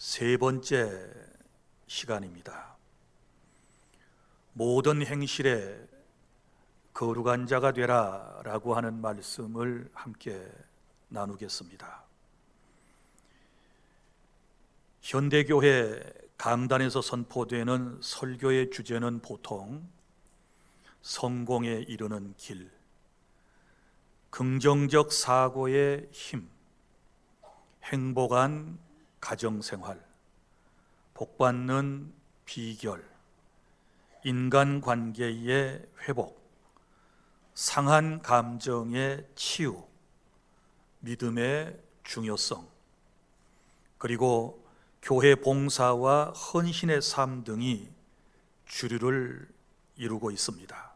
세 번째 시간입니다. 모든 행실에 거룩한 자가 되라 라고 하는 말씀을 함께 나누겠습니다. 현대교회 강단에서 선포되는 설교의 주제는 보통 성공에 이르는 길, 긍정적 사고의 힘, 행복한 가정생활, 복받는 비결, 인간관계의 회복, 상한 감정의 치유, 믿음의 중요성, 그리고 교회 봉사와 헌신의 삶 등이 주류를 이루고 있습니다.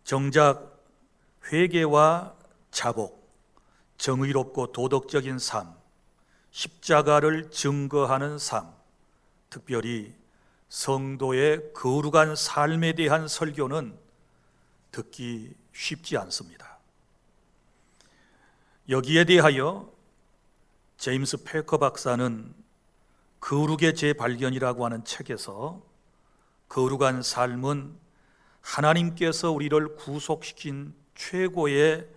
정작 회개와 자복, 정의롭고 도덕적인 삶, 십자가를 증거하는 삶, 특별히 성도의 거룩한 삶에 대한 설교는 듣기 쉽지 않습니다. 여기에 대하여 제임스 패커 박사는 거룩의 재발견이라고 하는 책에서 거룩한 삶은 하나님께서 우리를 구속시킨 최고의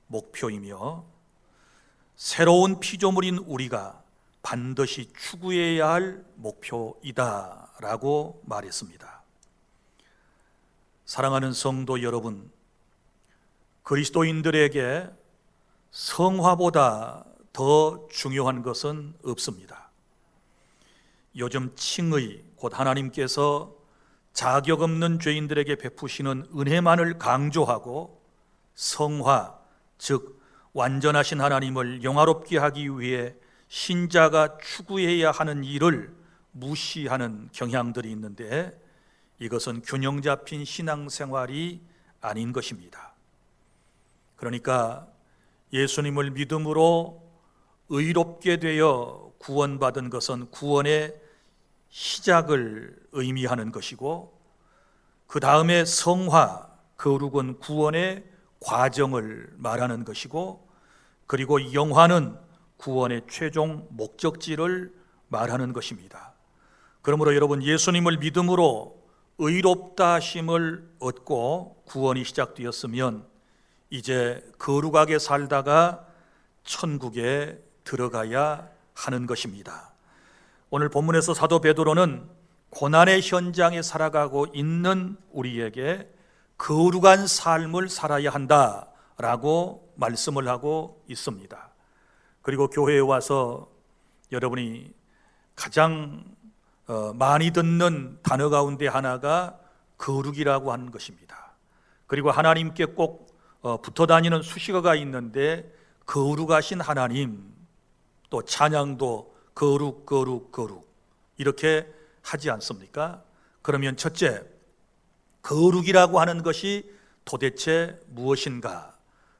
목표이며 새로운 피조물인 우리가 반드시 추구해야 할 목표이다 라고 말했습니다. 사랑하는 성도 여러분, 그리스도인들에게 성화보다 더 중요한 것은 없습니다. 요즘 칭의, 곧 하나님께서 자격 없는 죄인들에게 베푸시는 은혜만을 강조하고 성화, 즉 완전하신 하나님을 영화롭게 하기 위해 신자가 추구해야 하는 일을 무시하는 경향들이 있는데, 이것은 균형 잡힌 신앙생활이 아닌 것입니다. 그러니까 예수님을 믿음으로 의롭게 되어 구원받은 것은 구원의 시작을 의미하는 것이고, 그 다음에 성화, 거룩은 구원의 과정을 말하는 것이고, 그리고 영화는 구원의 최종 목적지를 말하는 것입니다. 그러므로 여러분, 예수님을 믿음으로 의롭다 하심을 얻고 구원이 시작되었으면 이제 거룩하게 살다가 천국에 들어가야 하는 것입니다. 오늘 본문에서 사도 베드로는 고난의 현장에 살아가고 있는 우리에게 거룩한 삶을 살아야 한다라고 말씀을 하고 있습니다. 그리고 교회에 와서 여러분이 가장 많이 듣는 단어 가운데 하나가 거룩이라고 하는 것입니다. 그리고 하나님께 꼭 붙어 다니는 수식어가 있는데, 거룩하신 하나님, 또 찬양도 거룩 거룩 거룩 이렇게 하지 않습니까? 그러면 첫째, 거룩이라고 하는 것이 도대체 무엇인가?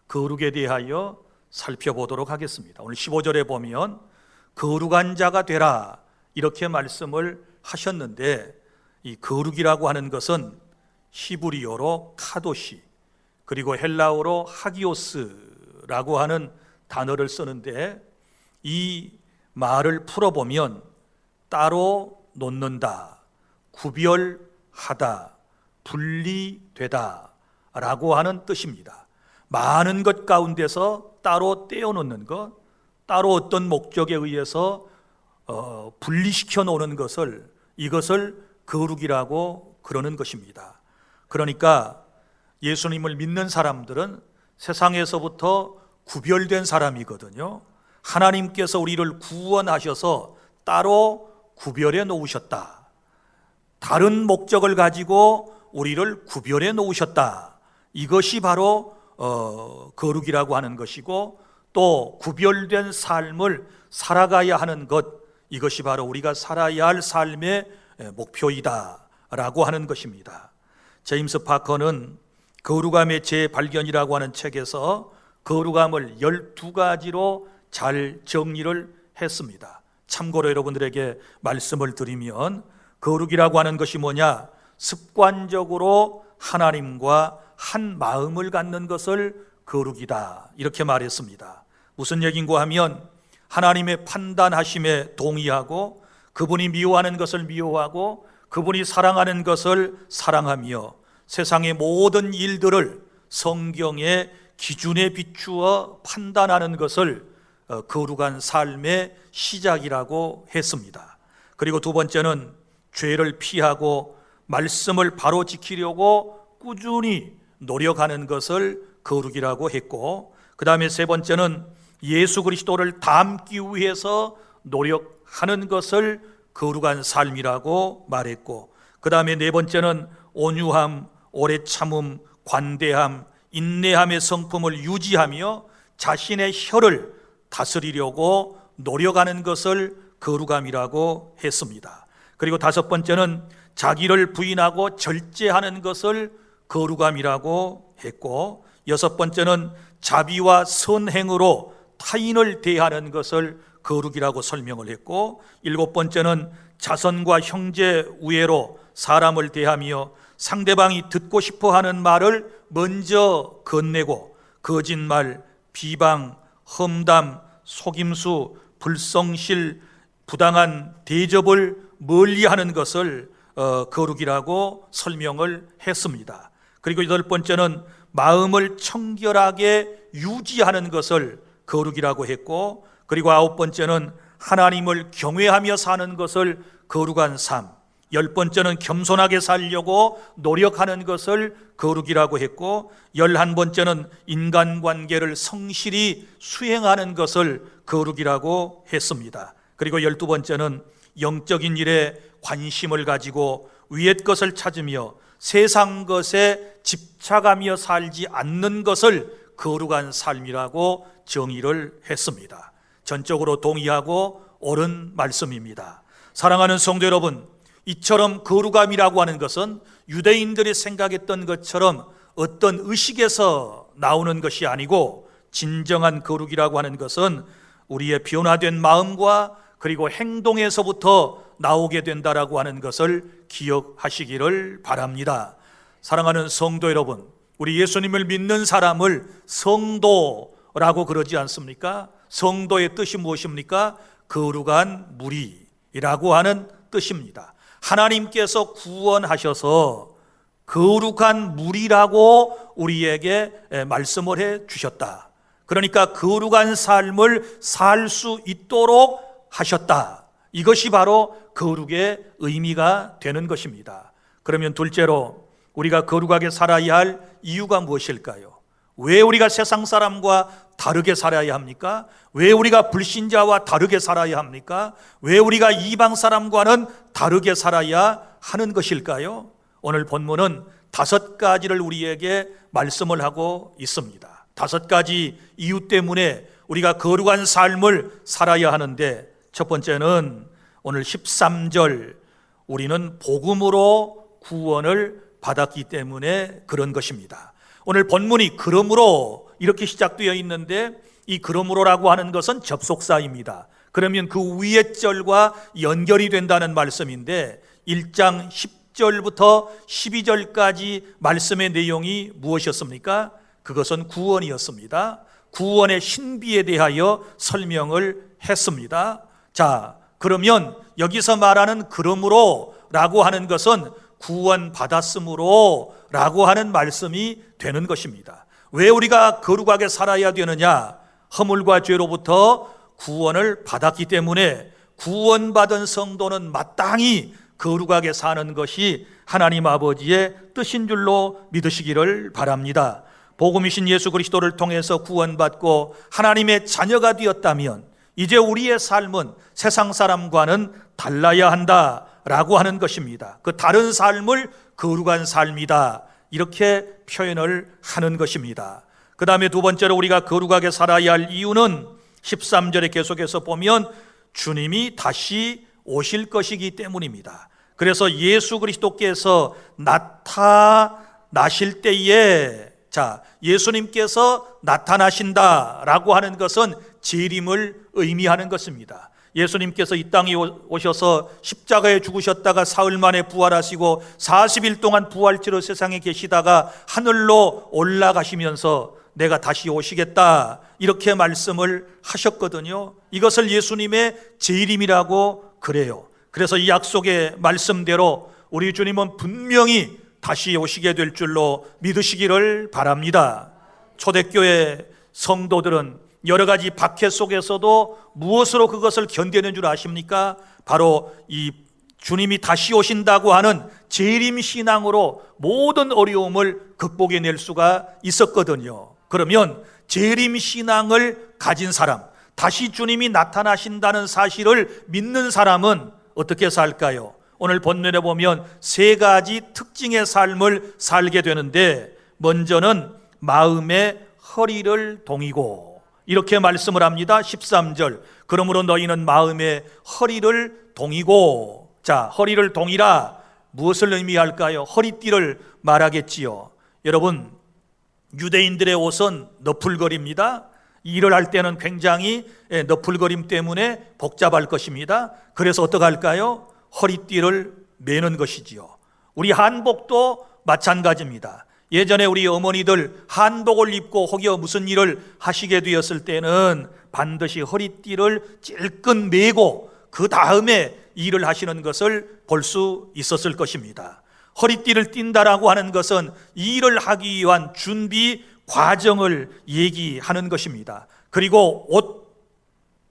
거룩에 대하여 살펴보도록 하겠습니다. 오늘 15절에 보면 거룩한 자가 되라 이렇게 말씀을 하셨는데, 이 거룩이라고 하는 것은 히브리어로 카도시, 그리고 헬라어로 하기오스라고 하는 단어를 쓰는데, 이 말을 풀어보면 따로 놓는다, 구별하다, 분리되다 라고 하는 뜻입니다. 많은 것 가운데서 따로 떼어놓는 것, 따로 어떤 목적에 의해서 분리시켜 놓는 것을, 이것을 거룩이라고 그러는 것입니다. 그러니까 예수님을 믿는 사람들은 세상에서부터 구별된 사람이거든요. 하나님께서 우리를 구원하셔서 따로 구별해 놓으셨다. 다른 목적을 가지고 우리를 구별해 놓으셨다. 이것이 바로 거룩이라고 하는 것이고, 또 구별된 삶을 살아가야 하는 것, 이것이 바로 우리가 살아야 할 삶의 목표이다 라고 하는 것입니다. 제임스 파커는 거룩함의 재발견이라고 하는 책에서 거룩함을 12가지로 잘 정리를 했습니다. 참고로 여러분들에게 말씀을 드리면, 거룩이라고 하는 것이 뭐냐? 습관적으로 하나님과 한 마음을 갖는 것을 거룩이다 이렇게 말했습니다. 무슨 얘기인가 하면 하나님의 판단하심에 동의하고 그분이 미워하는 것을 미워하고 그분이 사랑하는 것을 사랑하며 세상의 모든 일들을 성경의 기준에 비추어 판단하는 것을 거룩한 삶의 시작이라고 했습니다. 그리고 두 번째는 죄를 피하고 말씀을 바로 지키려고 꾸준히 노력하는 것을 거룩이라고 했고, 그 다음에 세 번째는 예수 그리스도를 닮기 위해서 노력하는 것을 거룩한 삶이라고 말했고, 그 다음에 네 번째는 온유함, 오래 참음, 관대함, 인내함의 성품을 유지하며 자신의 혀를 다스리려고 노력하는 것을 거룩함이라고 했습니다. 그리고 다섯 번째는 자기를 부인하고 절제하는 것을 거룩함이라고 했고, 여섯 번째는 자비와 선행으로 타인을 대하는 것을 거룩이라고 설명을 했고, 일곱 번째는 자선과 형제 우애로 사람을 대하며 상대방이 듣고 싶어하는 말을 먼저 건네고 거짓말, 비방, 험담, 속임수, 불성실, 부당한 대접을 멀리하는 것을 거룩이라고 설명을 했습니다. 그리고 여덟 번째는 마음을 청결하게 유지하는 것을 거룩이라고 했고, 그리고 아홉 번째는 하나님을 경외하며 사는 것을 거룩한 삶, 열 번째는 겸손하게 살려고 노력하는 것을 거룩이라고 했고, 11번째는 인간관계를 성실히 수행하는 것을 거룩이라고 했습니다. 그리고 12번째는 영적인 일에 관심을 가지고 위의 것을 찾으며 세상 것에 집착하며 살지 않는 것을 거룩한 삶이라고 정의를 했습니다. 전적으로 동의하고 옳은 말씀입니다. 사랑하는 성도 여러분, 이처럼 거룩함이라고 하는 것은 유대인들이 생각했던 것처럼 어떤 의식에서 나오는 것이 아니고, 진정한 거룩이라고 하는 것은 우리의 변화된 마음과 그리고 행동에서부터 나오게 된다라고 하는 것을 기억하시기를 바랍니다. 사랑하는 성도 여러분, 우리 예수님을 믿는 사람을 성도라고 그러지 않습니까? 성도의 뜻이 무엇입니까? 거룩한 무리라고 하는 뜻입니다. 하나님께서 구원하셔서 거룩한 무리라고 우리에게 말씀을 해 주셨다. 그러니까 거룩한 삶을 살 수 있도록 하셨다. 이것이 바로 거룩의 의미가 되는 것입니다. 그러면 둘째로 우리가 거룩하게 살아야 할 이유가 무엇일까요? 왜 우리가 세상 사람과 다르게 살아야 합니까? 왜 우리가 불신자와 다르게 살아야 합니까? 왜 우리가 이방 사람과는 다르게 살아야 하는 것일까요? 오늘 본문은 5가지를 우리에게 말씀을 하고 있습니다. 5가지 이유 때문에 우리가 거룩한 삶을 살아야 하는데, 첫 번째는 오늘 13절, 우리는 복음으로 구원을 받았기 때문에 그런 것입니다. 오늘 본문이 그러므로 이렇게 시작되어 있는데, 이 그러므로라고 하는 것은 접속사입니다. 그러면 그 위의 절과 연결이 된다는 말씀인데, 1장 10절부터 12절까지 말씀의 내용이 무엇이었습니까? 그것은 구원이었습니다. 구원의 신비에 대하여 설명을 했습니다. 자, 그러면 여기서 말하는 그러므로라고 하는 것은 구원받았으므로 라고 하는 말씀이 되는 것입니다. 왜 우리가 거룩하게 살아야 되느냐? 허물과 죄로부터 구원을 받았기 때문에 구원받은 성도는 마땅히 거룩하게 사는 것이 하나님 아버지의 뜻인 줄로 믿으시기를 바랍니다. 복음이신 예수 그리스도를 통해서 구원받고 하나님의 자녀가 되었다면 이제 우리의 삶은 세상 사람과는 달라야 한다라고 하는 것입니다. 그 다른 삶을 거룩한 삶이다, 이렇게 표현을 하는 것입니다. 그 다음에 두 번째로 우리가 거룩하게 살아야 할 이유는 13절에 계속해서 보면 주님이 다시 오실 것이기 때문입니다. 그래서 예수 그리스도께서 나타나실 때에, 자, 예수님께서 나타나신다라고 하는 것은 재림을 의미하는 것입니다. 예수님께서 이 땅에 오셔서 십자가에 죽으셨다가 사흘 만에 부활하시고 40일 동안 부활체로 세상에 계시다가 하늘로 올라가시면서 내가 다시 오시겠다, 이렇게 말씀을 하셨거든요. 이것을 예수님의 재림이라고 그래요. 그래서 이 약속의 말씀대로 우리 주님은 분명히 다시 오시게 될 줄로 믿으시기를 바랍니다. 초대교회 성도들은 여러 가지 박해 속에서도 무엇으로 그것을 견디는 줄 아십니까? 바로 이 주님이 다시 오신다고 하는 재림 신앙으로 모든 어려움을 극복해낼 수가 있었거든요. 그러면 재림 신앙을 가진 사람, 다시 주님이 나타나신다는 사실을 믿는 사람은 어떻게 살까요? 오늘 본문에 보면 세 가지 특징의 삶을 살게 되는데, 먼저는 마음의 허리를 동이고, 이렇게 말씀을 합니다. 13절, 그러므로 너희는 마음의 허리를 동이고. 자, 허리를 동이라 무엇을 의미할까요? 허리띠를 말하겠지요. 여러분, 유대인들의 옷은 너풀거리입니다. 일을 할 때는 굉장히 너풀거림 때문에 복잡할 것입니다. 그래서 어떻게 할까요? 허리띠를 매는 것이지요. 우리 한복도 마찬가지입니다. 예전에 우리 어머니들 한복을 입고 혹여 무슨 일을 하시게 되었을 때는 반드시 허리띠를 찔끔 매고 그 다음에 일을 하시는 것을 볼 수 있었을 것입니다. 허리띠를 띈다라고 하는 것은 일을 하기 위한 준비 과정을 얘기하는 것입니다. 그리고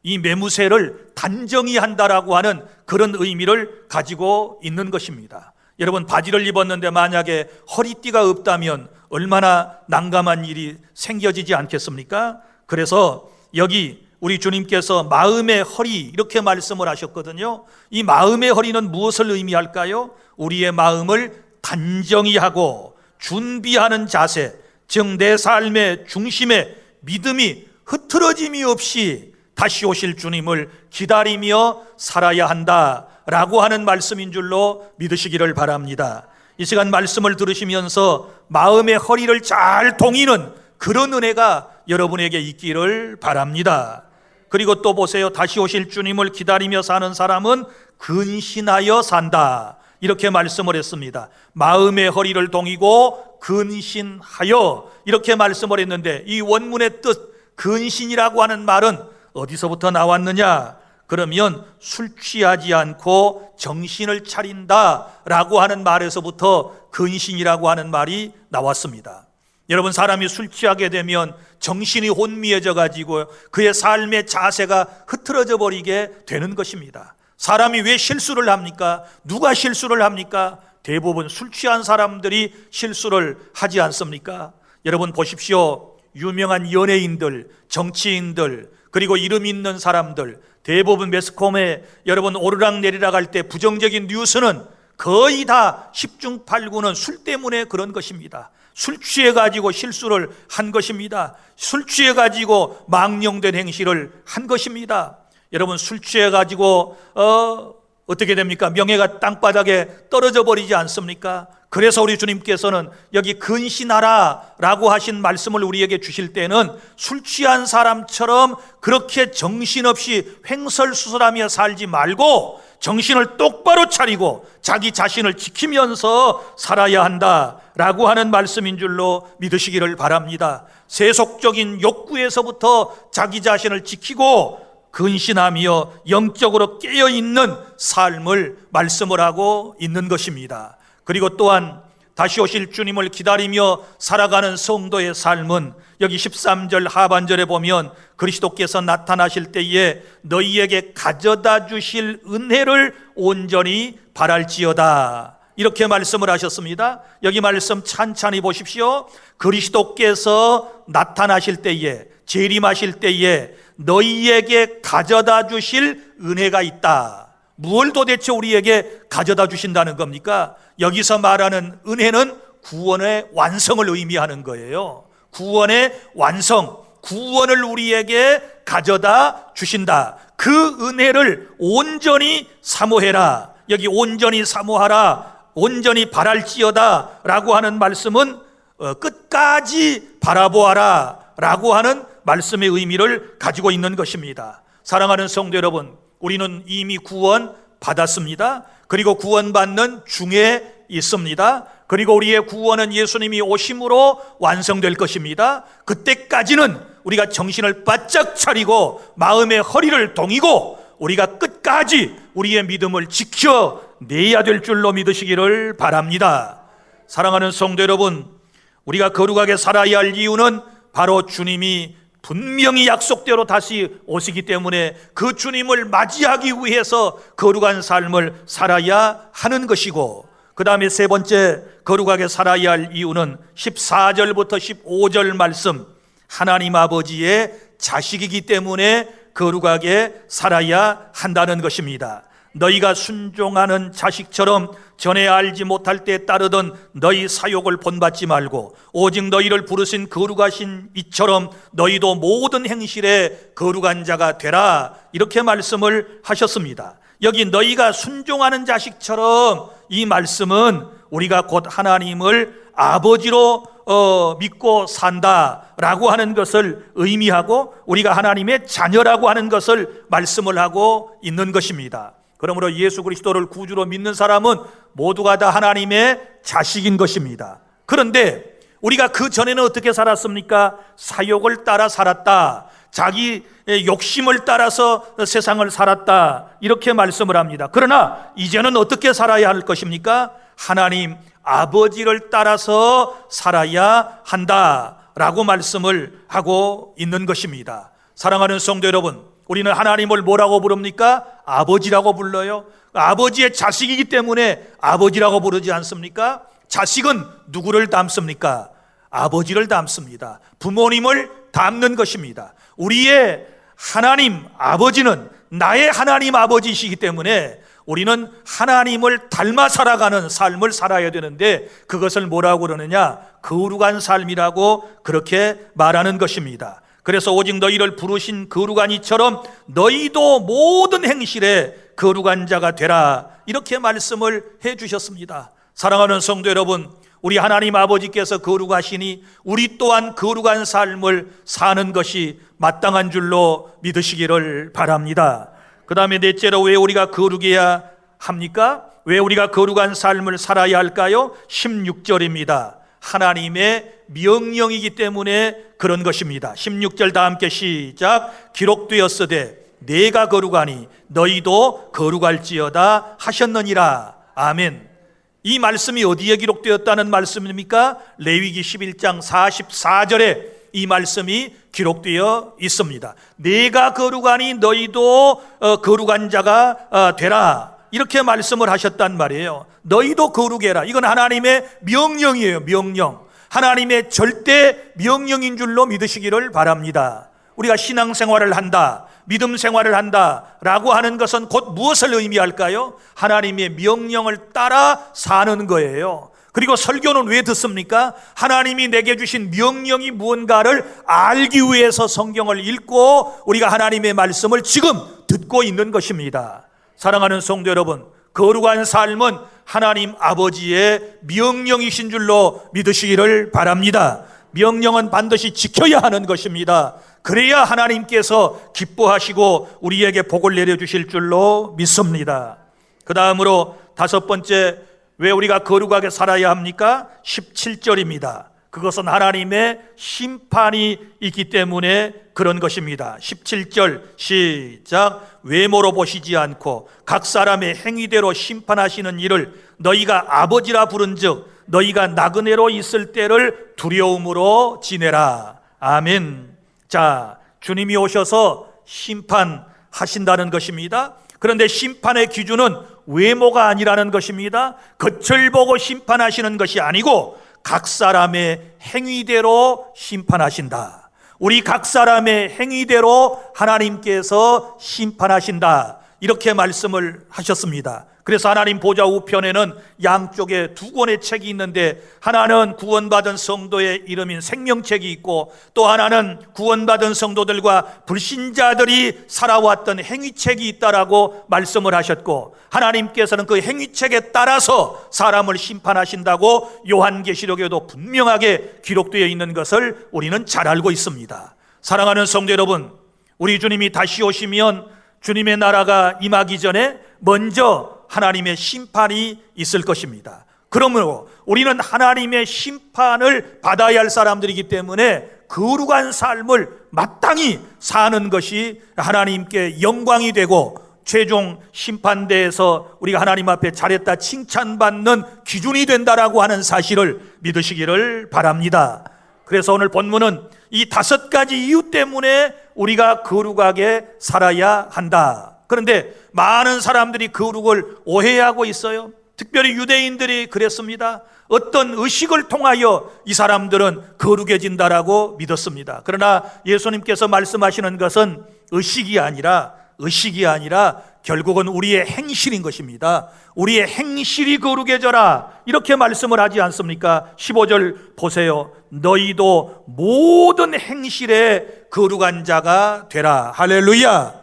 이 매무새를 단정히 한다라고 하는 그런 의미를 가지고 있는 것입니다. 여러분, 바지를 입었는데 만약에 허리띠가 없다면 얼마나 난감한 일이 생겨지지 않겠습니까? 그래서 여기 우리 주님께서 마음의 허리, 이렇게 말씀을 하셨거든요. 이 마음의 허리는 무엇을 의미할까요? 우리의 마음을 단정히 하고 준비하는 자세, 즉 내 삶의 중심에 믿음이 흐트러짐이 없이 다시 오실 주님을 기다리며 살아야 한다라고 하는 말씀인 줄로 믿으시기를 바랍니다. 이 시간 말씀을 들으시면서 마음의 허리를 잘 동이는 그런 은혜가 여러분에게 있기를 바랍니다. 그리고 또 보세요. 다시 오실 주님을 기다리며 사는 사람은 근신하여 산다, 이렇게 말씀을 했습니다. 마음의 허리를 동이고 근신하여, 이렇게 말씀을 했는데, 이 원문의 뜻 근신이라고 하는 말은 어디서부터 나왔느냐? 그러면 술 취하지 않고 정신을 차린다라고 하는 말에서부터 근신이라고 하는 말이 나왔습니다. 여러분, 사람이 술 취하게 되면 정신이 혼미해져 가지고 그의 삶의 자세가 흐트러져 버리게 되는 것입니다. 사람이 왜 실수를 합니까? 누가 실수를 합니까? 대부분 술 취한 사람들이 실수를 하지 않습니까? 여러분 보십시오. 유명한 연예인들, 정치인들, 그리고 이름 있는 사람들, 대부분 매스컴에 여러분 오르락내리락 할 때 부정적인 뉴스는 거의 다 10중 8구는 술 때문에 그런 것입니다. 술 취해가지고 실수를 한 것입니다. 술 취해가지고 망령된 행실을 한 것입니다. 여러분, 술 취해가지고 어떻게 됩니까? 명예가 땅바닥에 떨어져 버리지 않습니까? 그래서 우리 주님께서는 여기 근신하라라고 하신 말씀을 우리에게 주실 때는 술 취한 사람처럼 그렇게 정신없이 횡설수설하며 살지 말고 정신을 똑바로 차리고 자기 자신을 지키면서 살아야 한다라고 하는 말씀인 줄로 믿으시기를 바랍니다. 세속적인 욕구에서부터 자기 자신을 지키고 근신하며 영적으로 깨어있는 삶을 말씀을 하고 있는 것입니다. 그리고 또한 다시 오실 주님을 기다리며 살아가는 성도의 삶은 여기 13절 하반절에 보면 그리스도께서 나타나실 때에 너희에게 가져다 주실 은혜를 온전히 바랄지어다, 이렇게 말씀을 하셨습니다. 여기 말씀 찬찬히 보십시오. 그리스도께서 나타나실 때에, 재림하실 때에 너희에게 가져다 주실 은혜가 있다. 무엇을 도대체 우리에게 가져다 주신다는 겁니까? 여기서 말하는 은혜는 구원의 완성을 의미하는 거예요. 구원의 완성, 구원을 우리에게 가져다 주신다. 그 은혜를 온전히 사모해라. 여기 온전히 사모하라, 온전히 바랄지어다 라고 하는 말씀은 끝까지 바라보아라 라고 하는 말씀의 의미를 가지고 있는 것입니다. 사랑하는 성도 여러분, 우리는 이미 구원 받았습니다. 그리고 구원받는 중에 있습니다. 그리고 우리의 구원은 예수님이 오심으로 완성될 것입니다. 그때까지는 우리가 정신을 바짝 차리고 마음의 허리를 동이고 우리가 끝까지 우리의 믿음을 지켜내야 될 줄로 믿으시기를 바랍니다. 사랑하는 성도 여러분, 우리가 거룩하게 살아야 할 이유는 바로 주님이 분명히 약속대로 다시 오시기 때문에 그 주님을 맞이하기 위해서 거룩한 삶을 살아야 하는 것이고, 그 다음에 세 번째 거룩하게 살아야 할 이유는 14절부터 15절 말씀, 하나님 아버지의 자식이기 때문에 거룩하게 살아야 한다는 것입니다. 너희가 순종하는 자식처럼 전에 알지 못할 때 따르던 너희 사욕을 본받지 말고 오직 너희를 부르신 거룩하신 이처럼 너희도 모든 행실에 거룩한 자가 되라, 이렇게 말씀을 하셨습니다. 여기 너희가 순종하는 자식처럼, 이 말씀은 우리가 곧 하나님을 아버지로 믿고 산다라고 하는 것을 의미하고 우리가 하나님의 자녀라고 하는 것을 말씀을 하고 있는 것입니다. 그러므로 예수 그리스도를 구주로 믿는 사람은 모두가 다 하나님의 자식인 것입니다. 그런데 우리가 그 전에는 어떻게 살았습니까? 사욕을 따라 살았다, 자기 욕심을 따라서 세상을 살았다, 이렇게 말씀을 합니다. 그러나 이제는 어떻게 살아야 할 것입니까? 하나님 아버지를 따라서 살아야 한다라고 말씀을 하고 있는 것입니다. 사랑하는 성도 여러분, 우리는 하나님을 뭐라고 부릅니까? 아버지라고 불러요. 아버지의 자식이기 때문에 아버지라고 부르지 않습니까? 자식은 누구를 닮습니까? 아버지를 닮습니다. 부모님을 닮는 것입니다. 우리의 하나님 아버지는 나의 하나님 아버지이시기 때문에 우리는 하나님을 닮아 살아가는 삶을 살아야 되는데, 그것을 뭐라고 그러느냐? 거룩한 삶이라고 그렇게 말하는 것입니다. 그래서 오직 너희를 부르신 거룩한 이처럼 너희도 모든 행실에 거룩한 자가 되라, 이렇게 말씀을 해 주셨습니다. 사랑하는 성도 여러분, 우리 하나님 아버지께서 거룩하시니 우리 또한 거룩한 삶을 사는 것이 마땅한 줄로 믿으시기를 바랍니다. 그 다음에 넷째로, 왜 우리가 거룩해야 합니까? 왜 우리가 거룩한 삶을 살아야 할까요? 16절입니다. 하나님의 명령이기 때문에 그런 것입니다. 16절 다 함께 시작. 기록되었으되 내가 거룩하니 너희도 거룩할지어다 하셨느니라. 아멘. 이 말씀이 어디에 기록되었다는 말씀입니까? 레위기 11장 44절에 이 말씀이 기록되어 있습니다. 내가 거룩하니 너희도 거룩한 자가 되라, 이렇게 말씀을 하셨단 말이에요. 너희도 거룩해라. 이건 하나님의 명령이에요. 명령. 하나님의 절대 명령인 줄로 믿으시기를 바랍니다. 우리가 신앙생활을 한다, 믿음 생활을 한다라고 하는 것은 곧 무엇을 의미할까요? 하나님의 명령을 따라 사는 거예요. 그리고 설교는 왜 듣습니까? 하나님이 내게 주신 명령이 무언가를 알기 위해서 성경을 읽고 우리가 하나님의 말씀을 지금 듣고 있는 것입니다. 사랑하는 성도 여러분, 거룩한 삶은 하나님 아버지의 명령이신 줄로 믿으시기를 바랍니다. 명령은 반드시 지켜야 하는 것입니다. 그래야 하나님께서 기뻐하시고 우리에게 복을 내려주실 줄로 믿습니다. 그 다음으로 다섯 번째, 왜 우리가 거룩하게 살아야 합니까? 17절입니다. 그것은 하나님의 심판이 있기 때문에 그런 것입니다. 17절 시작. 외모로 보시지 않고 각 사람의 행위대로 심판하시는 이를 너희가 아버지라 부른즉 너희가 나그네로 있을 때를 두려움으로 지내라. 아멘. 자, 주님이 오셔서 심판하신다는 것입니다. 그런데 심판의 기준은 외모가 아니라는 것입니다. 겉을 보고 심판하시는 것이 아니고 각 사람의 행위대로 심판하신다. 우리 각 사람의 행위대로 하나님께서 심판하신다, 이렇게 말씀을 하셨습니다. 그래서 하나님 보좌 우편에는 양쪽에 두 권의 책이 있는데, 하나는 구원받은 성도의 이름인 생명책이 있고 또 하나는 구원받은 성도들과 불신자들이 살아왔던 행위책이 있다라고 말씀을 하셨고, 하나님께서는 그 행위책에 따라서 사람을 심판하신다고 요한계시록에도 분명하게 기록되어 있는 것을 우리는 잘 알고 있습니다. 사랑하는 성도 여러분, 우리 주님이 다시 오시면 주님의 나라가 임하기 전에 먼저 하나님의 심판이 있을 것입니다. 그러므로 우리는 하나님의 심판을 받아야 할 사람들이기 때문에 거룩한 삶을 마땅히 사는 것이 하나님께 영광이 되고 최종 심판대에서 우리가 하나님 앞에 잘했다 칭찬받는 기준이 된다라고 하는 사실을 믿으시기를 바랍니다. 그래서 오늘 본문은 이 5가지 이유 때문에 우리가 거룩하게 살아야 한다. 그런데 많은 사람들이 거룩을 오해하고 있어요. 특별히 유대인들이 그랬습니다. 어떤 의식을 통하여 이 사람들은 거룩해진다라고 믿었습니다. 그러나 예수님께서 말씀하시는 것은 의식이 아니라 결국은 우리의 행실인 것입니다. 우리의 행실이 거룩해져라 이렇게 말씀을 하지 않습니까? 15절 보세요. 너희도 모든 행실에 거룩한 자가 되라. 할렐루야.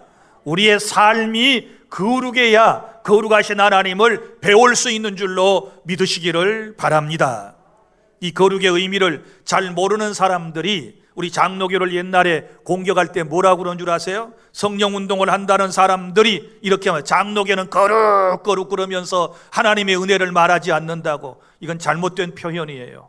우리의 삶이 거룩해야 거룩하신 하나님을 배울 수 있는 줄로 믿으시기를 바랍니다. 이 거룩의 의미를 잘 모르는 사람들이 우리 장로교를 옛날에 공격할 때 뭐라고 그런 줄 아세요? 성령 운동을 한다는 사람들이 이렇게 하면 장로교는 거룩 그러면서 하나님의 은혜를 말하지 않는다고. 이건 잘못된 표현이에요.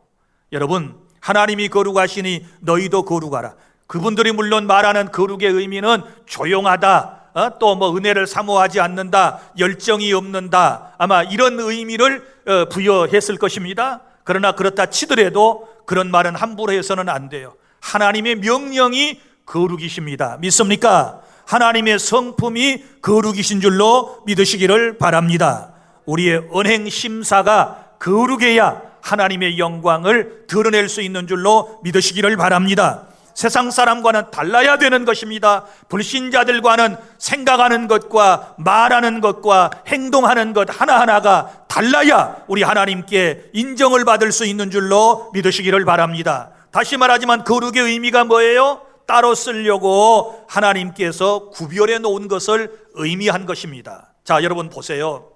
여러분, 하나님이 거룩하시니 너희도 거룩하라. 그분들이 물론 말하는 거룩의 의미는 조용하다, 또 뭐 은혜를 사모하지 않는다, 열정이 없는다, 아마 이런 의미를 부여했을 것입니다. 그러나 그렇다 치더라도 그런 말은 함부로 해서는 안 돼요. 하나님의 명령이 거룩이십니다. 믿습니까? 하나님의 성품이 거룩이신 줄로 믿으시기를 바랍니다. 우리의 언행 심사가 거룩해야 하나님의 영광을 드러낼 수 있는 줄로 믿으시기를 바랍니다. 세상 사람과는 달라야 되는 것입니다. 불신자들과는 생각하는 것과 말하는 것과 행동하는 것 하나하나가 달라야 우리 하나님께 인정을 받을 수 있는 줄로 믿으시기를 바랍니다. 다시 말하지만 거룩의 의미가 뭐예요? 따로 쓰려고 하나님께서 구별해 놓은 것을 의미한 것입니다. 자, 여러분 보세요.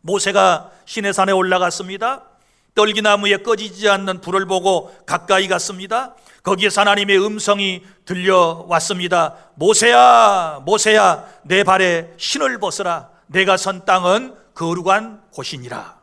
모세가 시내산에 올라갔습니다. 떨기나무에 꺼지지 않는 불을 보고 가까이 갔습니다. 거기에서 하나님의 음성이 들려왔습니다. 모세야, 모세야, 내 발에 신을 벗으라. 내가 선 땅은 거룩한 곳이니라.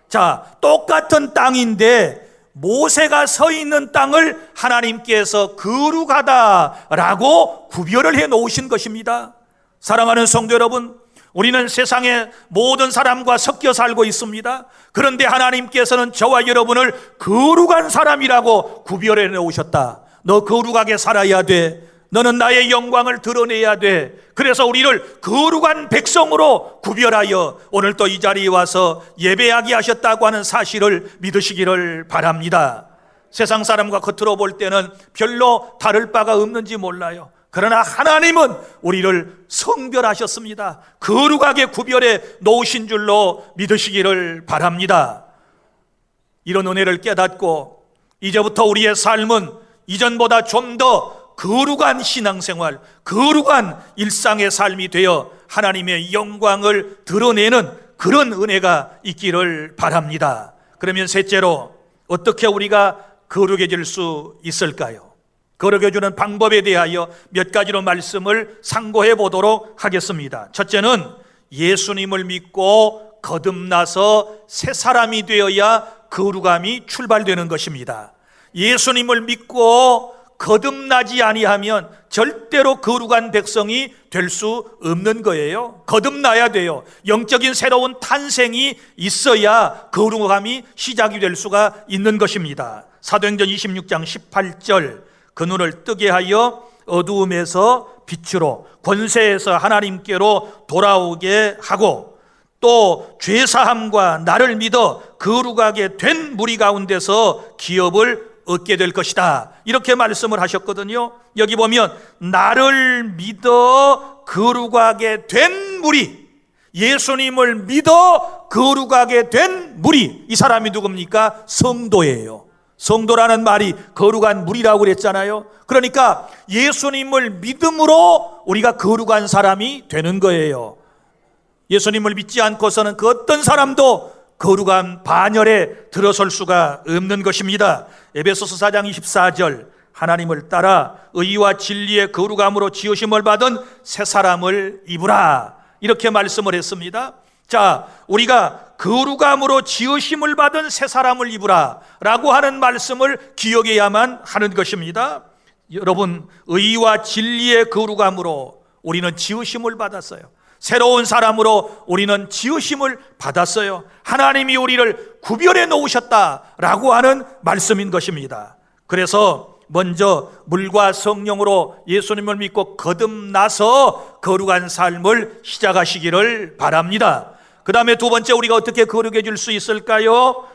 자, 똑같은 땅인데 모세가 서 있는 땅을 하나님께서 거룩하다라고 구별을 해 놓으신 것입니다. 사랑하는 성도 여러분, 우리는 세상의 모든 사람과 섞여 살고 있습니다. 그런데 하나님께서는 저와 여러분을 거룩한 사람이라고 구별해 놓으셨다. 너 거룩하게 살아야 돼. 너는 나의 영광을 드러내야 돼. 그래서 우리를 거룩한 백성으로 구별하여 오늘 또 이 자리에 와서 예배하게 하셨다고 하는 사실을 믿으시기를 바랍니다. 세상 사람과 겉으로 볼 때는 별로 다를 바가 없는지 몰라요. 그러나 하나님은 우리를 성별하셨습니다. 거룩하게 구별해 놓으신 줄로 믿으시기를 바랍니다. 이런 은혜를 깨닫고 이제부터 우리의 삶은 이전보다 좀 더 거룩한 신앙생활, 거룩한 일상의 삶이 되어 하나님의 영광을 드러내는 그런 은혜가 있기를 바랍니다. 그러면 셋째로 어떻게 우리가 거룩해질 수 있을까요? 거룩해지는 방법에 대하여 몇 가지로 말씀을 상고해 보도록 하겠습니다. 첫째는 예수님을 믿고 거듭나서 새 사람이 되어야 거룩함이 출발되는 것입니다. 예수님을 믿고 거듭나지 아니하면 절대로 거룩한 백성이 될 수 없는 거예요. 거듭나야 돼요. 영적인 새로운 탄생이 있어야 거룩함이 시작이 될 수가 있는 것입니다. 사도행전 26장 18절, 그 눈을 뜨게 하여 어두움에서 빛으로 권세에서 하나님께로 돌아오게 하고 또 죄사함과 나를 믿어 거룩하게 된 무리 가운데서 기업을 얻게 될 것이다, 이렇게 말씀을 하셨거든요. 여기 보면 나를 믿어 거룩하게 된 무리, 예수님을 믿어 거룩하게 된 무리, 이 사람이 누굽니까? 성도예요. 성도라는 말이 거룩한 무리라고 그랬잖아요. 그러니까 예수님을 믿음으로 우리가 거룩한 사람이 되는 거예요. 예수님을 믿지 않고서는 그 어떤 사람도 거룩한 반열에 들어설 수가 없는 것입니다. 에베소서 4장 24절, 하나님을 따라 의와 진리의 거룩함으로 지으심을 받은 새 사람을 입으라, 이렇게 말씀을 했습니다. 자, 우리가 거룩함으로 지으심을 받은 새 사람을 입으라 라고 하는 말씀을 기억해야만 하는 것입니다. 여러분, 의와 진리의 거룩함으로 우리는 지으심을 받았어요. 새로운 사람으로 우리는 지으심을 받았어요. 하나님이 우리를 구별해 놓으셨다라고 하는 말씀인 것입니다. 그래서 먼저 물과 성령으로 예수님을 믿고 거듭나서 거룩한 삶을 시작하시기를 바랍니다. 그 다음에 두 번째, 우리가 어떻게 거룩해질 수 있을까요?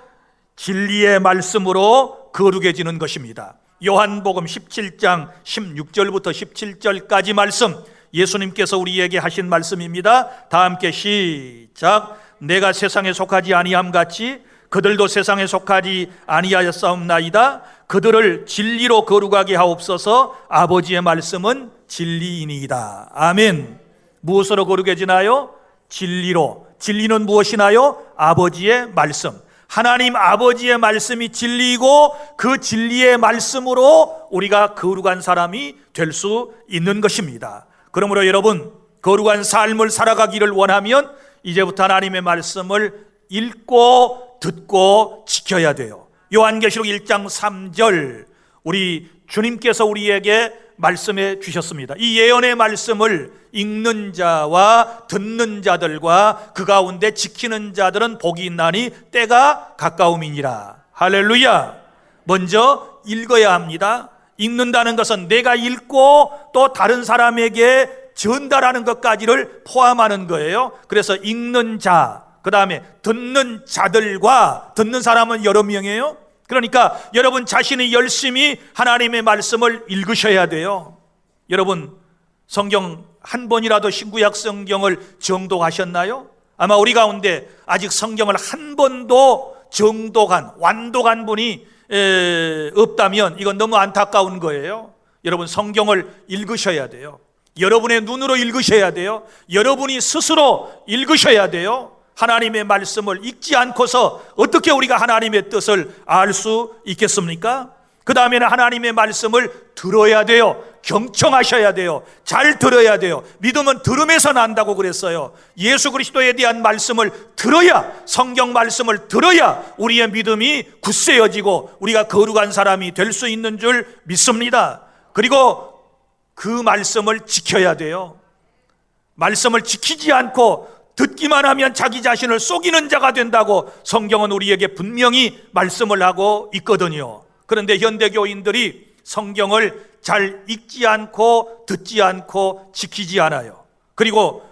진리의 말씀으로 거룩해지는 것입니다. 요한복음 17장 16절부터 17절까지 말씀, 예수님께서 우리에게 하신 말씀입니다. 다 함께 시작. 내가 세상에 속하지 아니함 같이 그들도 세상에 속하지 아니하였사옵나이다. 그들을 진리로 거룩하게 하옵소서. 아버지의 말씀은 진리이니이다. 아멘. 무엇으로 거룩해지나요? 진리로. 진리는 무엇이나요? 아버지의 말씀. 하나님 아버지의 말씀이 진리이고 그 진리의 말씀으로 우리가 거룩한 사람이 될 수 있는 것입니다. 그러므로 여러분, 거룩한 삶을 살아가기를 원하면 이제부터 하나님의 말씀을 읽고 듣고 지켜야 돼요. 요한계시록 1장 3절, 우리 주님께서 우리에게 말씀해 주셨습니다. 이 예언의 말씀을 읽는 자와 듣는 자들과 그 가운데 지키는 자들은 복이 있나니 때가 가까움이니라. 할렐루야. 먼저 읽어야 합니다. 읽는다는 것은 내가 읽고 또 다른 사람에게 전달하는 것까지를 포함하는 거예요. 그래서 읽는 자, 그 다음에 듣는 자들과, 듣는 사람은 여러 명이에요. 그러니까 여러분 자신이 열심히 하나님의 말씀을 읽으셔야 돼요. 여러분, 성경 한 번이라도 신구약 성경을 정독하셨나요? 아마 우리 가운데 아직 성경을 한 번도 정독한, 완독한 분이 없다면 이건 너무 안타까운 거예요. 여러분, 성경을 읽으셔야 돼요. 여러분의 눈으로 읽으셔야 돼요. 여러분이 스스로 읽으셔야 돼요. 하나님의 말씀을 읽지 않고서 어떻게 우리가 하나님의 뜻을 알 수 있겠습니까? 그 다음에는 하나님의 말씀을 들어야 돼요. 경청하셔야 돼요. 잘 들어야 돼요. 믿음은 들음에서 난다고 그랬어요. 예수 그리스도에 대한 말씀을 들어야, 성경 말씀을 들어야 우리의 믿음이 굳세어지고 우리가 거룩한 사람이 될 수 있는 줄 믿습니다. 그리고 그 말씀을 지켜야 돼요. 말씀을 지키지 않고 듣기만 하면 자기 자신을 속이는 자가 된다고 성경은 우리에게 분명히 말씀을 하고 있거든요. 그런데 현대교인들이 성경을 잘 읽지 않고 듣지 않고 지키지 않아요. 그리고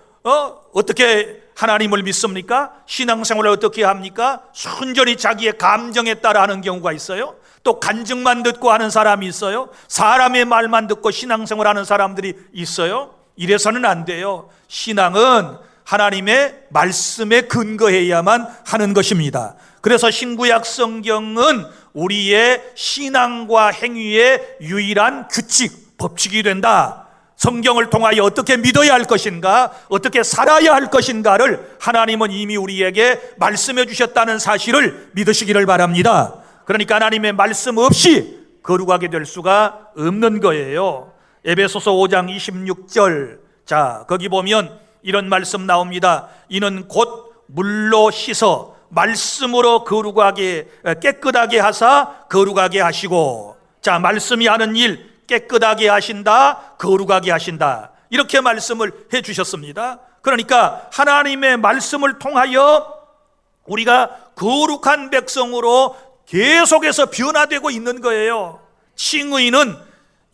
어떻게 하나님을 믿습니까? 신앙생활을 어떻게 합니까? 순전히 자기의 감정에 따라 하는 경우가 있어요. 또 간증만 듣고 하는 사람이 있어요. 사람의 말만 듣고 신앙생활 하는 사람들이 있어요. 이래서는 안 돼요. 신앙은 하나님의 말씀에 근거해야만 하는 것입니다. 그래서 신구약 성경은 우리의 신앙과 행위의 유일한 규칙, 법칙이 된다. 성경을 통하여 어떻게 믿어야 할 것인가, 어떻게 살아야 할 것인가를 하나님은 이미 우리에게 말씀해 주셨다는 사실을 믿으시기를 바랍니다. 그러니까 하나님의 말씀 없이 거룩하게 될 수가 없는 거예요. 에베소서 5장 26절, 자, 거기 보면 이런 말씀 나옵니다. 이는 곧 물로 씻어 말씀으로 거룩하게, 깨끗하게 하사 거룩하게 하시고, 자, 말씀이 하는 일 깨끗하게 하신다, 거룩하게 하신다, 이렇게 말씀을 해 주셨습니다. 그러니까 하나님의 말씀을 통하여 우리가 거룩한 백성으로 계속해서 변화되고 있는 거예요. 칭의는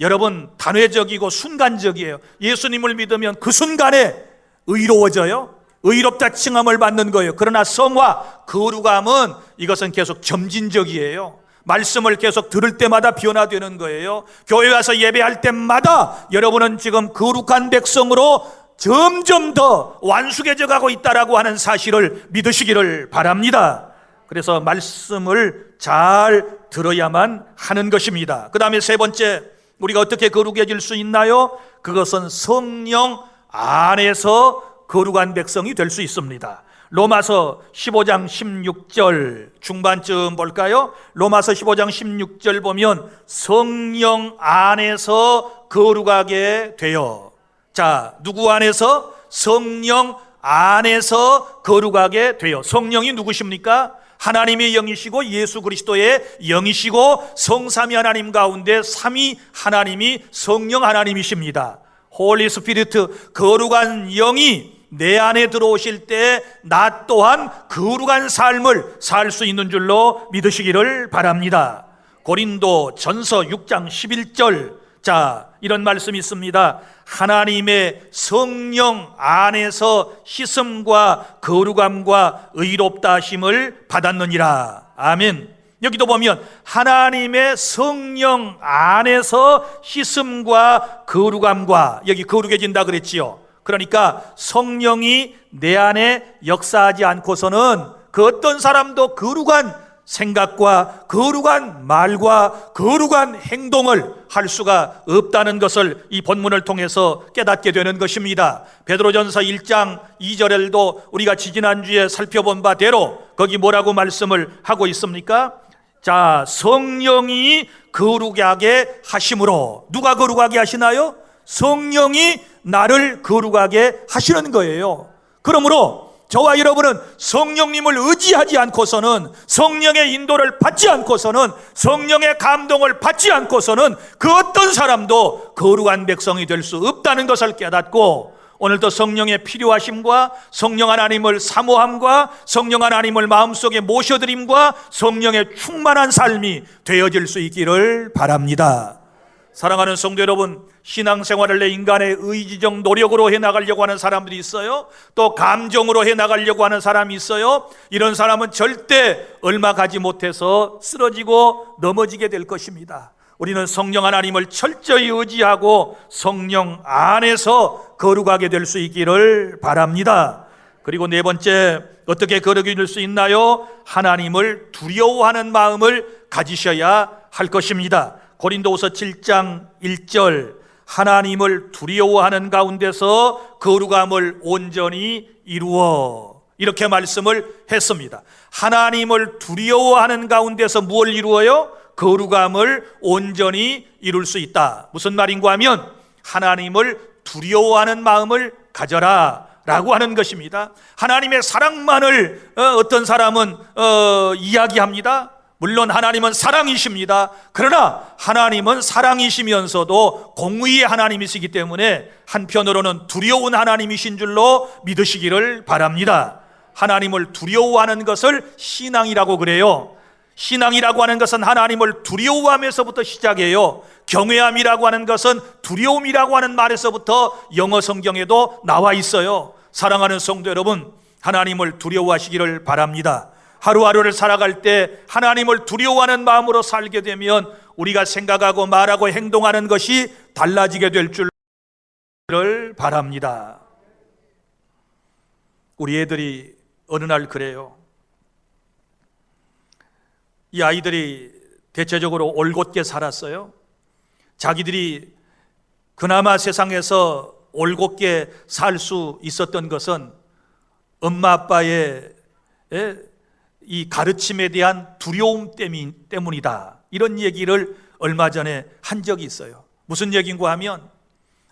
여러분 단회적이고 순간적이에요. 예수님을 믿으면 그 순간에 의로워져요. 의롭다 칭함을 받는 거예요. 그러나 성화, 거룩함은 이것은 계속 점진적이에요. 말씀을 계속 들을 때마다 변화되는 거예요. 교회 와서 예배할 때마다 여러분은 지금 거룩한 백성으로 점점 더 완숙해져 가고 있다라고 하는 사실을 믿으시기를 바랍니다. 그래서 말씀을 잘 들어야만 하는 것입니다. 그 다음에 세 번째, 우리가 어떻게 거룩해질 수 있나요? 그것은 성령 안에서 거룩한 백성이 될 수 있습니다. 로마서 15장 16절 중반쯤 볼까요? 로마서 15장 16절 보면 성령 안에서 거룩하게 되어, 자, 누구 안에서? 성령 안에서 거룩하게 돼요. 성령이 누구십니까? 하나님의 영이시고 예수 그리스도의 영이시고 성삼위 하나님 가운데 삼위 하나님이 성령 하나님이십니다. 홀리 스피리트, 거룩한 영이 내 안에 들어오실 때 나 또한 거룩한 삶을 살 수 있는 줄로 믿으시기를 바랍니다. 고린도 전서 6장 11절, 자, 이런 말씀이 있습니다. 하나님의 성령 안에서 씻음과 거룩함과 의롭다 하심을 받았느니라. 아멘. 여기도 보면 하나님의 성령 안에서 씻음과 거룩함과, 여기 거룩해진다 그랬지요. 그러니까 성령이 내 안에 역사하지 않고서는 그 어떤 사람도 거룩한 생각과 거룩한 말과 거룩한 행동을 할 수가 없다는 것을 이 본문을 통해서 깨닫게 되는 것입니다. 베드로전서 1장 2절에도 우리가 지지난주에 살펴본 바대로 거기 뭐라고 말씀을 하고 있습니까? 자, 성령이 거룩하게 하심으로. 누가 거룩하게 하시나요? 성령이 나를 거룩하게 하시는 거예요. 그러므로 저와 여러분은 성령님을 의지하지 않고서는, 성령의 인도를 받지 않고서는, 성령의 감동을 받지 않고서는 그 어떤 사람도 거룩한 백성이 될 수 없다는 것을 깨닫고, 오늘도 성령의 필요하심과 성령 하나님을 사모함과 성령 하나님을 마음속에 모셔드림과 성령의 충만한 삶이 되어질 수 있기를 바랍니다. 사랑하는 성도 여러분, 신앙생활을 내 인간의 의지적 노력으로 해나가려고 하는 사람들이 있어요. 또 감정으로 해나가려고 하는 사람이 있어요. 이런 사람은 절대 얼마 가지 못해서 쓰러지고 넘어지게 될 것입니다. 우리는 성령 하나님을 철저히 의지하고 성령 안에서 거룩하게 될 수 있기를 바랍니다. 그리고 네 번째, 어떻게 거룩이 될 수 있나요? 하나님을 두려워하는 마음을 가지셔야 할 것입니다. 고린도후서 7장 1절, 하나님을 두려워하는 가운데서 거룩함을 온전히 이루어, 이렇게 말씀을 했습니다. 하나님을 두려워하는 가운데서 무엇을 이루어요? 거룩함을 온전히 이룰 수 있다. 무슨 말인가 하면 하나님을 두려워하는 마음을 가져라 라고 하는 것입니다. 하나님의 사랑만을 어떤 사람은 이야기합니다. 물론 하나님은 사랑이십니다. 그러나 하나님은 사랑이시면서도 공의의 하나님이시기 때문에 한편으로는 두려운 하나님이신 줄로 믿으시기를 바랍니다. 하나님을 두려워하는 것을 신앙이라고 그래요. 신앙이라고 하는 것은 하나님을 두려워하면서부터 시작해요. 경외함이라고 하는 것은 두려움이라고 하는 말에서부터 영어 성경에도 나와 있어요. 사랑하는 성도 여러분, 하나님을 두려워하시기를 바랍니다. 하루하루를 살아갈 때 하나님을 두려워하는 마음으로 살게 되면 우리가 생각하고 말하고 행동하는 것이 달라지게 될 줄을 바랍니다. 우리 애들이 어느 날 그래요. 이 아이들이 대체적으로 올곧게 살았어요. 자기들이 그나마 세상에서 올곧게 살 수 있었던 것은 엄마 아빠의 이 가르침에 대한 두려움 때문이다, 이런 얘기를 얼마 전에 한 적이 있어요. 무슨 얘기인가 하면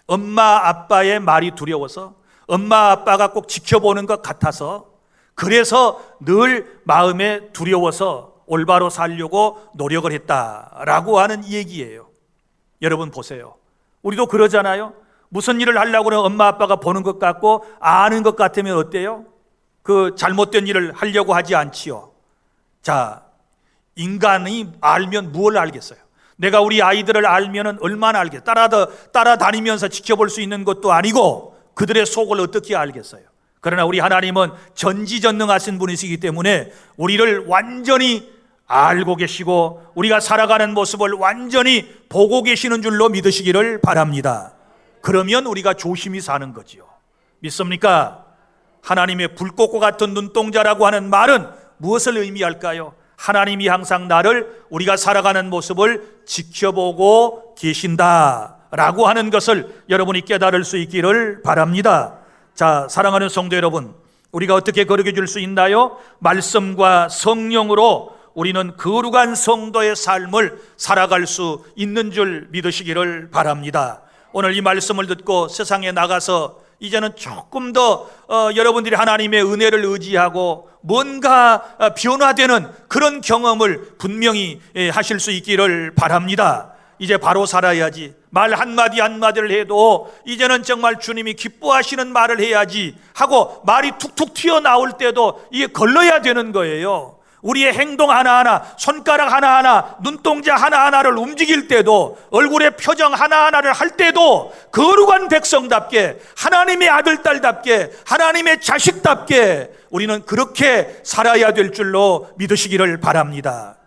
엄마 아빠의 말이 두려워서, 엄마 아빠가 꼭 지켜보는 것 같아서, 그래서 늘 마음에 두려워서 올바로 살려고 노력을 했다라고 하는 얘기예요. 여러분 보세요. 우리도 그러잖아요. 무슨 일을 하려고 하면 엄마 아빠가 보는 것 같고 아는 것 같으면 어때요? 그 잘못된 일을 하려고 하지 않지요. 자, 인간이 알면 무엇을 알겠어요? 내가 우리 아이들을 알면 얼마나 알겠어요? 따라다니면서 지켜볼 수 있는 것도 아니고 그들의 속을 어떻게 알겠어요? 그러나 우리 하나님은 전지전능하신 분이시기 때문에 우리를 완전히 알고 계시고 우리가 살아가는 모습을 완전히 보고 계시는 줄로 믿으시기를 바랍니다. 그러면 우리가 조심히 사는 거지요. 믿습니까? 하나님의 불꽃과 같은 눈동자라고 하는 말은 무엇을 의미할까요? 하나님이 항상 나를, 우리가 살아가는 모습을 지켜보고 계신다라고 하는 것을 여러분이 깨달을 수 있기를 바랍니다. 자, 사랑하는 성도 여러분, 우리가 어떻게 거룩해 줄 수 있나요? 말씀과 성령으로 우리는 거룩한 성도의 삶을 살아갈 수 있는 줄 믿으시기를 바랍니다. 오늘 이 말씀을 듣고 세상에 나가서 이제는 조금 더 여러분들이 하나님의 은혜를 의지하고 뭔가 변화되는 그런 경험을 분명히 하실 수 있기를 바랍니다. 이제 바로 살아야지, 말 한마디 한마디를 해도 이제는 정말 주님이 기뻐하시는 말을 해야지 하고 말이 툭툭 튀어나올 때도 이게 걸러야 되는 거예요. 우리의 행동 하나하나, 손가락 하나하나, 눈동자 하나하나를 움직일 때도, 얼굴의 표정 하나하나를 할 때도 거룩한 백성답게, 하나님의 아들, 딸답게, 하나님의 자식답게 우리는 그렇게 살아야 될 줄로 믿으시기를 바랍니다.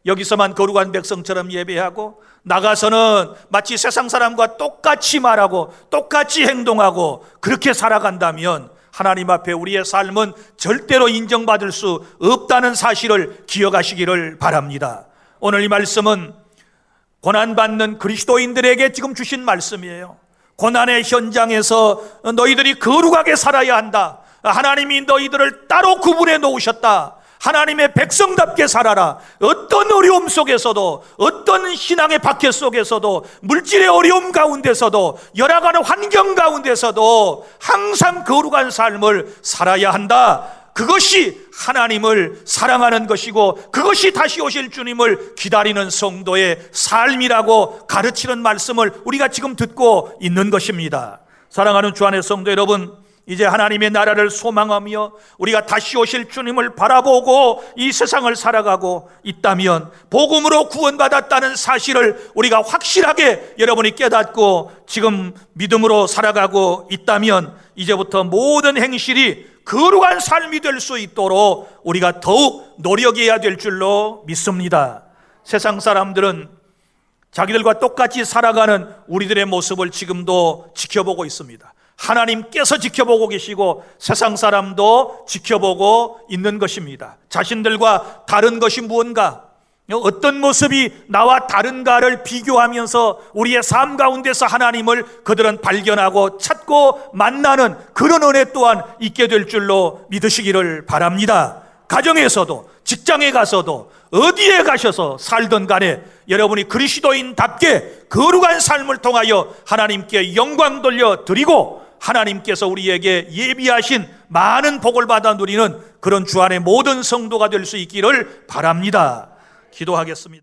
여기서만 거룩한 백성처럼 예배하고 나가서는 마치 세상 사람과 똑같이 말하고 똑같이 행동하고 그렇게 살아간다면 하나님 앞에 우리의 삶은 절대로 인정받을 수 없다는 사실을 기억하시기를 바랍니다. 오늘 이 말씀은 고난받는 그리스도인들에게 지금 주신 말씀이에요. 고난의 현장에서 너희들이 거룩하게 살아야 한다. 하나님이 너희들을 따로 구분해 놓으셨다. 하나님의 백성답게 살아라. 어떤 어려움 속에서도, 어떤 신앙의 박해 속에서도, 물질의 어려움 가운데서도, 열악하는 환경 가운데서도 항상 거룩한 삶을 살아야 한다. 그것이 하나님을 사랑하는 것이고 그것이 다시 오실 주님을 기다리는 성도의 삶이라고 가르치는 말씀을 우리가 지금 듣고 있는 것입니다. 사랑하는 주 안의 성도 여러분, 이제 하나님의 나라를 소망하며 우리가 다시 오실 주님을 바라보고 이 세상을 살아가고 있다면, 복음으로 구원받았다는 사실을 우리가 확실하게 여러분이 깨닫고 지금 믿음으로 살아가고 있다면, 이제부터 모든 행실이 거룩한 삶이 될 수 있도록 우리가 더욱 노력해야 될 줄로 믿습니다. 세상 사람들은 자기들과 똑같이 살아가는 우리들의 모습을 지금도 지켜보고 있습니다. 하나님께서 지켜보고 계시고 세상 사람도 지켜보고 있는 것입니다. 자신들과 다른 것이 무언가, 어떤 모습이 나와 다른가를 비교하면서 우리의 삶 가운데서 하나님을 그들은 발견하고 찾고 만나는 그런 은혜 또한 있게 될 줄로 믿으시기를 바랍니다. 가정에서도, 직장에 가서도, 어디에 가셔서 살던 간에 여러분이 그리스도인답게 거룩한 삶을 통하여 하나님께 영광 돌려 드리고 하나님께서 우리에게 예비하신 많은 복을 받아 누리는 그런 주 안의 모든 성도가 될 수 있기를 바랍니다. 기도하겠습니다.